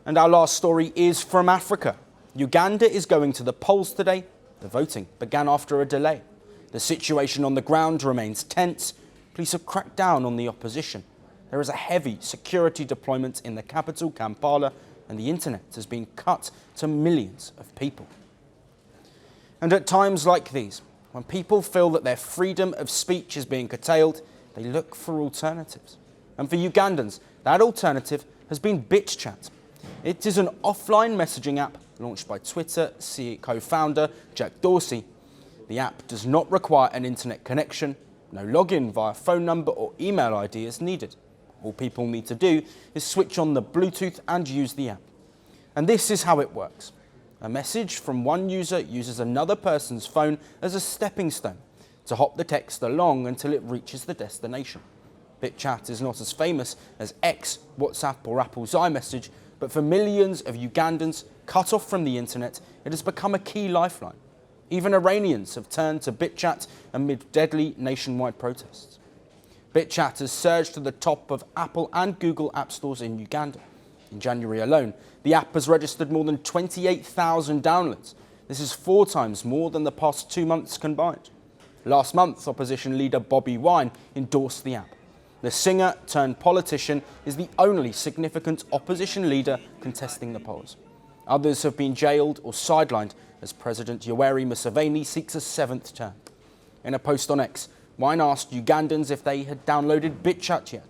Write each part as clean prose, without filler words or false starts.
And our last story is from Africa. Uganda is going to the polls today. The voting began after a delay. The situation on the ground remains tense. Police have cracked down on the opposition. There is a heavy security deployment in the capital, Kampala, and the internet has been cut to millions of people. And at times like these, when people feel that their freedom of speech is being curtailed, they look for alternatives. And for Ugandans, that alternative has been Bitchat. It is an offline messaging app launched by Twitter co-founder Jack Dorsey. The app does not require an internet connection. No login via phone number or email ID is needed. All people need to do is switch on the Bluetooth and use the app. And this is how it works. A message from one user uses another person's phone as a stepping stone to hop the text along until it reaches the destination. Bitchat is not as famous as X, WhatsApp or Apple's iMessage, but for millions of Ugandans cut off from the internet, it has become a key lifeline. Even Iranians have turned to Bitchat amid deadly nationwide protests. Bitchat has surged to the top of Apple and Google app stores in Uganda. In January alone, the app has registered more than 28,000 downloads. This is 4 times more than the past 2 months combined. Last month, opposition leader Bobi endorsed the app. The singer-turned-politician is the only significant opposition leader contesting the polls. Others have been jailed or sidelined as President Museveni seeks a 7th term. In a post on X, Wine asked Ugandans if they had downloaded Bitchat yet.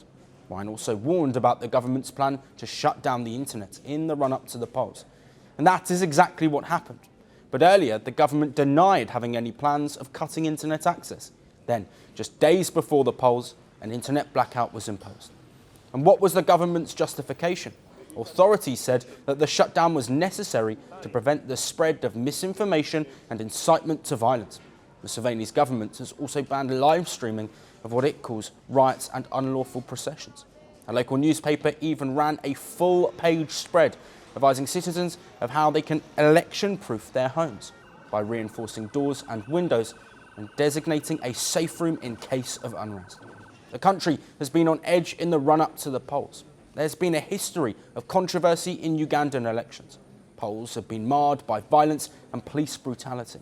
Wine also warned about the government's plan to shut down the internet in the run-up to the polls. And that is exactly what happened. But earlier, the government denied having any plans of cutting internet access. Then, just days before the polls, an internet blackout was imposed. And what was the government's justification? Authorities said that the shutdown was necessary to prevent the spread of misinformation and incitement to violence. Museveni's government has also banned live streaming of what it calls riots and unlawful processions. A local newspaper even ran a full-page spread advising citizens of how they can election-proof their homes by reinforcing doors and windows and designating a safe room in case of unrest. The country has been on edge in the run-up to the polls. There's been a history of controversy in Ugandan elections. Polls have been marred by violence and police brutality.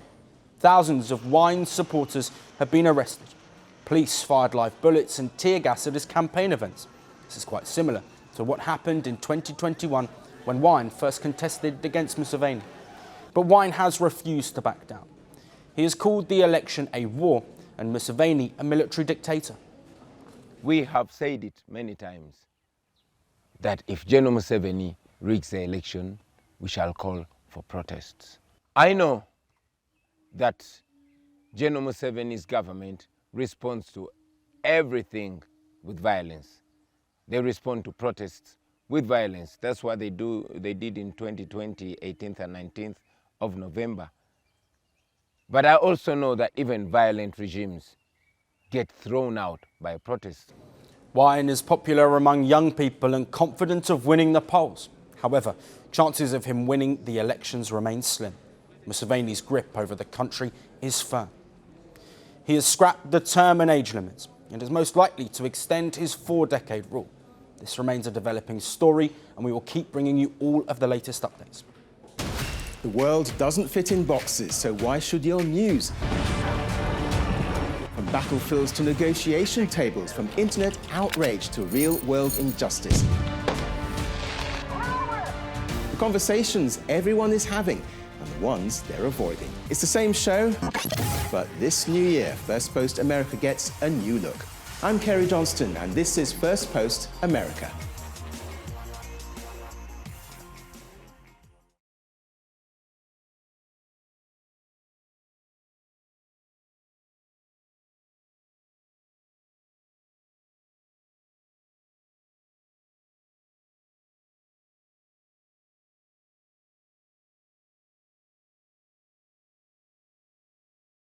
Thousands of Wine supporters have been arrested. Police fired live bullets and tear gas at his campaign events. This is quite similar to what happened in 2021 when Wine first contested against Museveni. But Wine has refused to back down. He has called the election a war and Museveni a military dictator. We have said it many times that if General Museveni rigs the election, we shall call for protests. I know that General Museveni's government responds to everything with violence. They respond to protests with violence. That's what they did in 2020, 18th and 19th of November. But I also know that even violent regimes get thrown out by protests. Wine is popular among young people and confident of winning the polls. However, chances of him winning the elections remain slim. Museveni's grip over the country is firm. He has scrapped the term and age limits and is most likely to extend his 4-decade rule. This remains a developing story and we will keep bringing you all of the latest updates. The world doesn't fit in boxes, so why should your news? From battlefields to negotiation tables, from internet outrage to real-world injustice. The conversations everyone is having and the ones they're avoiding. It's the same show, but this new year, Firstpost America gets a new look. I'm Kerry Johnston, and this is Firstpost America.